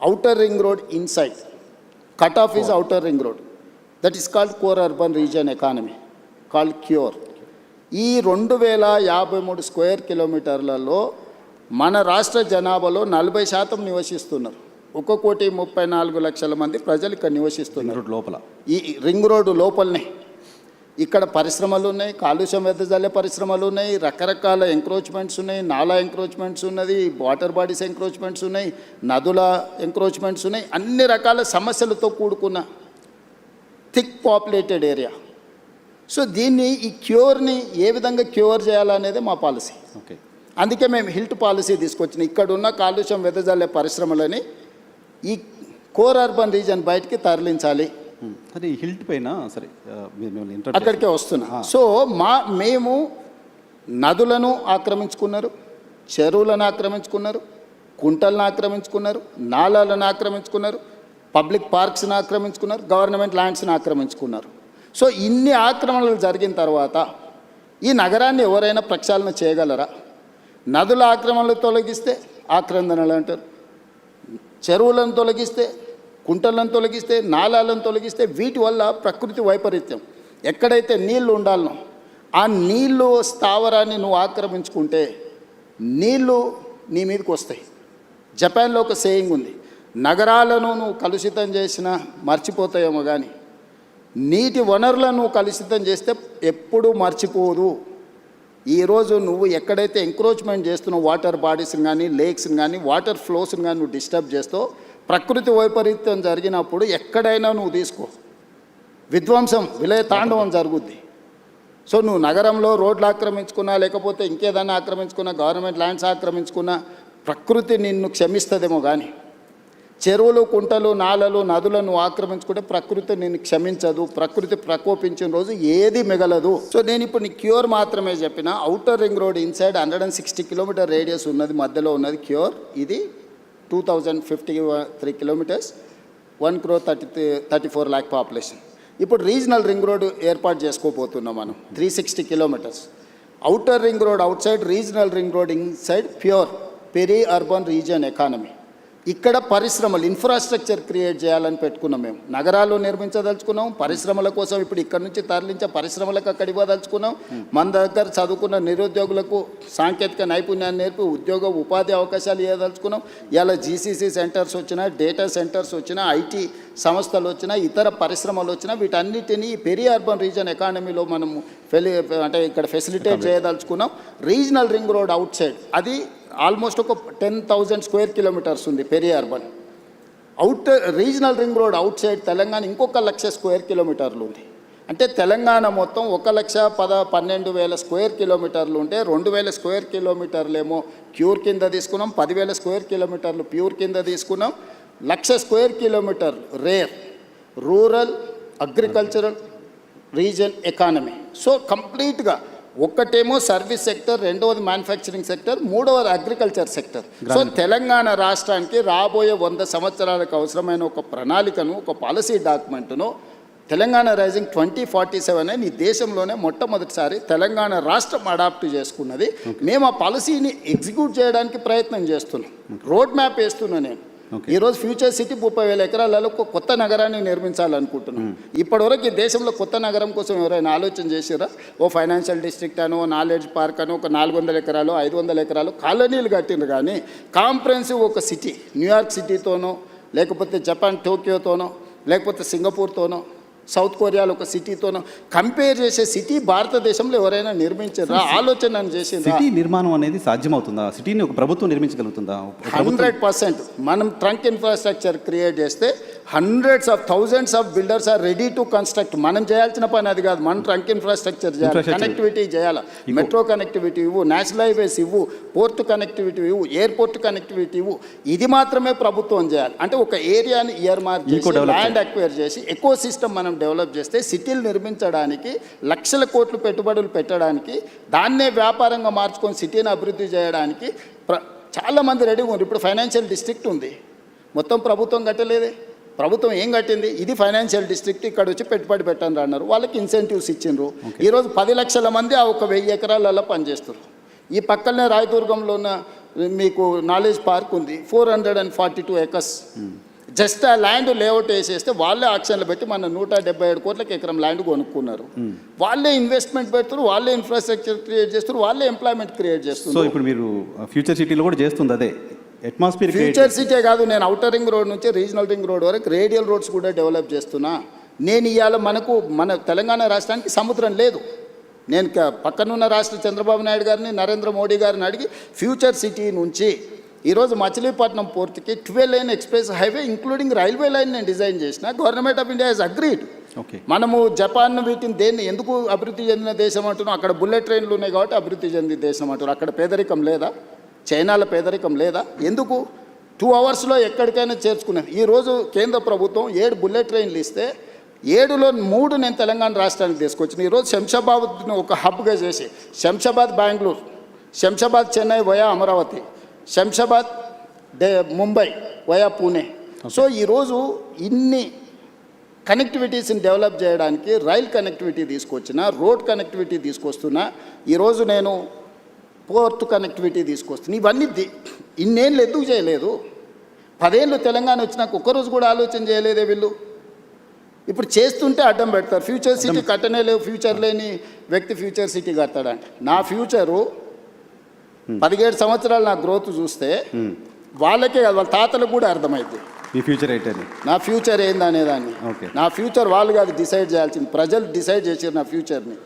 outer ring road inside. Cut off is outer ring road. That is called core urban region economy, called CURE. ఈ 2053 square కిలోమీటర్లలో మన రాష్ట్ర జనాభాలో 40% నివసిస్తున్నారు. 1,34,00,000 మంది ప్రజలు ఇక్కడ నివసిస్తున్నారు. లోపల ఈ రింగ్ రోడ్డు లోపలనే ఇక్కడ పరిశ్రమలు ఉన్నాయి, కాలుష్యం వెదజల్లే పరిశ్రమలు ఉన్నాయి, రకరకాల ఎంక్రోచ్మెంట్స్ ఉన్నాయి, నాలా ఎంక్రోచ్మెంట్స్ ఉన్నది, వాటర్ బాడీస్ ఎంక్రోచ్మెంట్స్ ఉన్నాయి, నదుల ఎంక్రోచ్మెంట్స్ ఉన్నాయి, అన్ని రకాల సమస్యలతో కూడుకున్న థిక్ పాపులేటెడ్ ఏరియా. సో దీన్ని ఈ క్యూర్ని ఏ విధంగా క్యూర్ చేయాలనేది మా పాలసీ. ఓకే, అందుకే మేము హిల్ట్ పాలసీ తీసుకొచ్చినాం. ఇక్కడున్న కాలుష్యం వెదజల్లే పరిశ్రమలని ఈ కోర్ అర్బన్ రీజన్ బయటికి తరలించాలి. అది హిల్ట్ పైన సరే అక్కడికే వస్తున్నా. సో మేము నదులను ఆక్రమించుకున్నారు, చెరువులను ఆక్రమించుకున్నారు, కుంటలను ఆక్రమించుకున్నారు, నాలాలను ఆక్రమించుకున్నారు, పబ్లిక్ పార్క్స్ని ఆక్రమించుకున్నారు, గవర్నమెంట్ ల్యాండ్స్ని ఆక్రమించుకున్నారు. సో ఇన్ని ఆక్రమణలు జరిగిన తర్వాత ఈ నగరాన్ని ఎవరైనా ప్రక్షాళన చేయగలరా? నదుల ఆక్రమణలు తొలగిస్తే ఆక్రందనలు అంటారు, చెరువులను తొలగిస్తే, కుంటలను తొలగిస్తే, నాలాలను తొలగిస్తే వీటి వల్ల ప్రకృతి వైపరీత్యం. ఎక్కడైతే నీళ్లు ఉండాలనో ఆ నీళ్ళు స్థావరాన్ని నువ్వు ఆక్రమించుకుంటే నీళ్ళు నీ మీదకి వస్తాయి. జపాన్లో ఒక సేయింగ్ ఉంది, నగరాలను నువ్వు కలుషితం చేసినా మర్చిపోతాయేమో కానీ నీటి వనరులను నువ్వు కలుషితం చేస్తే ఎప్పుడూ మర్చిపోదు. ఈరోజు నువ్వు ఎక్కడైతే ఎంక్రోచ్మెంట్ చేస్తున్నావు, వాటర్ బాడీస్ని కానీ, లేక్స్ని కానీ, వాటర్ ఫ్లోస్ని కానీ నువ్వు డిస్టర్బ్ చేస్తావు, ప్రకృతి వైపరీత్యం జరిగినప్పుడు ఎక్కడైనా నువ్వు తీసుకో విధ్వంసం, విలయ తాండవం జరుగుద్ది. సో నువ్వు నగరంలో రోడ్లు ఆక్రమించుకున్నా, లేకపోతే ఇంకేదైనా ఆక్రమించుకున్నా, గవర్నమెంట్ ల్యాండ్స్ ఆక్రమించుకున్నా ప్రకృతి నిన్ను క్షమిస్తుందేమో కానీ చెరువులు, కుంటలు, నాలలు, నదులను ఆక్రమించుకుంటే ప్రకృతి నిన్ను క్షమించదు. ప్రకృతి ప్రకోపించిన రోజు ఏది మిగలదు. సో నేను ఇప్పుడు నీ క్యూర్ మాత్రమే చెప్పిన. Outer ring road inside 160 kilometre radius ఉన్నది, మధ్యలో ఉన్నది క్యూర్. ఇది 2053 కిలోమీటర్స్, 1,34 lakh పాపులేషన్. ఇప్పుడు రీజనల్ రింగ్ రోడ్ ఏర్పాటు చేసుకోబోతున్నాం మనం, 360 kilometres. Outer ring road outside, regional ring road inside PURE peri urban region economy. ఇక్కడ పరిశ్రమలు, ఇన్ఫ్రాస్ట్రక్చర్ క్రియేట్ చేయాలని పెట్టుకున్నాం. మేము నగరాలు నిర్మించదలుచుకున్నాం, పరిశ్రమల కోసం ఇప్పుడు ఇక్కడ నుంచి తరలించే పరిశ్రమలకు అక్కడ ఇవ్వదలుచుకున్నాం. మన దగ్గర చదువుకున్న నిరుద్యోగులకు సాంకేతిక నైపుణ్యాన్ని నేర్పి ఉద్యోగ ఉపాధి అవకాశాలు ఇవ్వదలుచుకున్నాం. ఇలా జీసీసీ సెంటర్స్ వచ్చినా, డేటా సెంటర్స్ వచ్చినా, ఐటీ సంస్థలు వచ్చినా, ఇతర పరిశ్రమలు వచ్చినా వీటన్నిటినీ పెరీ అర్బన్ రీజన్ ఎకానమీలో మనము అంటే ఇక్కడ ఫెసిలిటేట్ చేయదలుచుకున్నాం. Regional ring road outside అది ఆల్మోస్ట్ ఒక 10,000 స్క్వేర్ కిలోమీటర్స్ ఉంది peri urban. Regional ring road outside Telangana ఇంకొక 1,00,000 స్క్వేర్ కిలోమీటర్లు ఉంది. అంటే తెలంగాణ మొత్తం 1,12,000 స్క్వేర్ కిలోమీటర్లు ఉంటే 2,000 స్క్వేర్ కిలోమీటర్లు ఏమో క్యూర్ కింద తీసుకున్నాం, 10,000 స్క్వేర్ కిలోమీటర్లు ప్యూర్ కింద తీసుకున్నాం, 1,00,000 square kilometre RARE rural agricultural region economy. So కంప్లీట్గా ఒకటేమో సర్వీస్ సెక్టర్, రెండవది మ్యానుఫ్యాక్చరింగ్ సెక్టర్, మూడవది అగ్రికల్చర్ సెక్టర్. సో తెలంగాణ రాష్ట్రానికి రాబోయే 100 సంవత్సరాలకు అవసరమైన ఒక ప్రణాళికను, ఒక పాలసీ డాక్యుమెంట్ను తెలంగాణ రైజింగ్ 2047 అని ఈ దేశంలోనే మొట్టమొదటిసారి తెలంగాణ రాష్ట్రం అడాప్ట్ చేసుకున్నది. మేము ఆ పాలసీని ఎగ్జిక్యూట్ చేయడానికి ప్రయత్నం చేస్తున్నాం, రోడ్ మ్యాప్ వేస్తున్నా నేను. ఈరోజు ఫ్యూచర్ సిటీ 30,000 ఎకరాలలో ఒక కొత్త నగరాన్ని నిర్మించాలనుకుంటున్నాం. ఇప్పటివరకు ఈ దేశంలో కొత్త నగరం కోసం ఎవరైనా ఆలోచన చేసారా? ఓ ఫైనాన్షియల్ డిస్ట్రిక్ట్ అనో, నాలెడ్జ్ పార్క్ అనో, ఒక 400 ఎకరాలు 500 ఎకరాలు కాలనీలు కట్టిండ్రు. కానీ కాంప్రహెన్సివ్ ఒక సిటీ, న్యూయార్క్ సిటీతోనో, లేకపోతే జపాన్ టోక్యోతోనో, లేకపోతే సింగపూర్తోనో, సౌత్ కొరియాలో ఒక సిటీతోనో కంపేర్ చేసే సిటీ భారతదేశంలో ఎవరైనా నిర్మించారా? ఆలోచన చేసి సిటీ నిర్మాణం అనేది సాధ్యమవుతుందా? సిటీని ఒక ప్రభుత్వం నిర్మించగలుగుతుందా? 100%. మనం ట్రంక్ ఇన్ఫ్రాస్ట్రక్చర్ క్రియేట్ చేస్తే hundreds of thousands of builders are ready to construct. మనం చేయాల్సిన పని అది కాదు, మనం ట్రంక్ ఇన్ఫ్రాస్ట్రక్చర్ చేయాలి, కనెక్టివిటీ చేయాలి, మెట్రో కనెక్టివిటీ ఇవ్వు, నేషనల్ హైవేస్ ఇవ్వు, పోర్ట్ కనెక్టివిటీ ఇవ్వు, ఎయిర్పోర్ట్ కనెక్టివిటీ ఇవ్వు. ఇది మాత్రమే ప్రభుత్వం చేయాలి. అంటే ఒక ఏరియాని ఇయర్ మార్క్ చేసి, ల్యాండ్ అక్వైర్ చేసి, ఎకో సిస్టమ్ మనం డెవలప్ చేస్తే సిటీలు నిర్మించడానికి, లక్షల కోట్లు పెట్టుబడులు పెట్టడానికి, దాన్నే వ్యాపారంగా మార్చుకొని సిటీని అభివృద్ధి చేయడానికి చాలామంది రెడీగా ఉన్నారు. ఇప్పుడు ఫైనాన్షియల్ డిస్ట్రిక్ట్ ఉంది, మొత్తం ప్రభుత్వం కట్టలేదే. ప్రభుత్వం ఏం కట్టింది? ఇది ఫైనాన్షియల్ డిస్ట్రిక్ట్, ఇక్కడ వచ్చి పెట్టుబడి పెట్టండి అన్నారు, వాళ్ళకి ఇన్సెంటివ్స్ ఇచ్చిండ్రు. ఈరోజు 10 లక్షల మంది ఆ 1,000 ఎకరాలలో పనిచేస్తారు. ఈ పక్కనే రాయదుర్గంలో ఉన్న మీకు నాలెడ్జ్ పార్క్ ఉంది 442 acres. జస్ట్ ఆ ల్యాండ్ లేఅవుట్ వేసేస్తే వాళ్ళే ఆక్షన్లు పెట్టి మన 177 కోట్లకి ఎకరం ల్యాండ్ కొనుక్కున్నారు. వాళ్ళే ఇన్వెస్ట్మెంట్ పెడుతున్నారు, వాళ్ళే ఇన్ఫ్రాస్ట్రక్చర్ క్రియేట్ చేస్తారు, వాళ్ళే ఎంప్లాయ్మెంట్ క్రియేట్ సో చేస్తున్నారు. ఇప్పుడు మీరు ఫ్యూచర్ సిటీలో కూడా చేస్తుంది అదే అట్మాస్ఫియర్ ఫ్యూచర్ సిటీ కాదు, నేను అవుటర్ రింగ్ రోడ్ నుంచి రీజనల్ రింగ్ రోడ్ వరకు రేడియల్ రోడ్స్ కూడా డెవలప్ చేస్తున్నా. నేను ఇవాళ మన తెలంగాణ రాష్ట్రానికి సముద్రం లేదు. నేను పక్కనున్న రాష్ట్ర చంద్రబాబు నాయుడు గారిని, నరేంద్ర మోడీ గారిని అడిగి ఫ్యూచర్ సిటీ నుంచి ఈరోజు మచిలీపట్నం పోర్టుకి 12 lane express highway including railway line నేను డిజైన్ చేసిన. Government of India has agreed. Okay. మనము జపాన్ వీటిని దేన్ని ఎందుకు అభివృద్ధి చెందిన దేశం అంటున్నాం? అక్కడ బుల్లెట్ ట్రైన్లు ఉన్నాయి కాబట్టి అభివృద్ధి చెందిన దేశం అంటున్నారు. అక్కడ పేదరికం లేదా? చైనాలో పేదరికం లేదా? ఎందుకు 2 hours ఎక్కడికైనా చేర్చుకునేది? ఈరోజు కేంద్ర ప్రభుత్వం 7 బుల్లెట్ ట్రైన్లు ఇస్తే 7లో 3 నేను తెలంగాణ రాష్ట్రానికి తీసుకొచ్చిన. ఈరోజు శంషాబాద్ను ఒక హబ్గా చేసి Shamshabad Bengaluru, Shamshabad Chennai via Amaravati, Shamshabad Mumbai via Pune. So ఈరోజు ఇన్ని కనెక్టివిటీస్ని డెవలప్ చేయడానికి రైల్ కనెక్టివిటీ తీసుకొచ్చిన, రోడ్ కనెక్టివిటీ తీసుకొస్తున్నా. ఈరోజు నేను పోర్ట్ కనెక్టివిటీ తీసుకొస్తున్నా. ఇవన్నీ ఇన్నేళ్ళు ఎందుకు చేయలేదు? 10 ఏళ్ళు తెలంగాణ వచ్చినాక ఒక్కరోజు కూడా ఆలోచన చేయలేదే వీళ్ళు. ఇప్పుడు చేస్తుంటే అడ్డం పెడతారు. ఫ్యూచర్ సిటీ కట్టనే లేవు, ఫ్యూచర్ లేని వ్యక్తి ఫ్యూచర్ సిటీ కడతాడంటే నా ఫ్యూచరు 17 సంవత్సరాలు నా గ్రోత్ చూస్తే వాళ్ళకే కాదు, వాళ్ళ తాతలకు కూడా అర్థమైంది మీ ఫ్యూచర్ ఏంటని, నా ఫ్యూచర్ ఏందనేదాన్ని. ఓకే. నా ఫ్యూచర్ వాళ్ళు కాదు డిసైడ్ చేయాల్సింది, ప్రజలు డిసైడ్ చేసారు నా ఫ్యూచర్ని.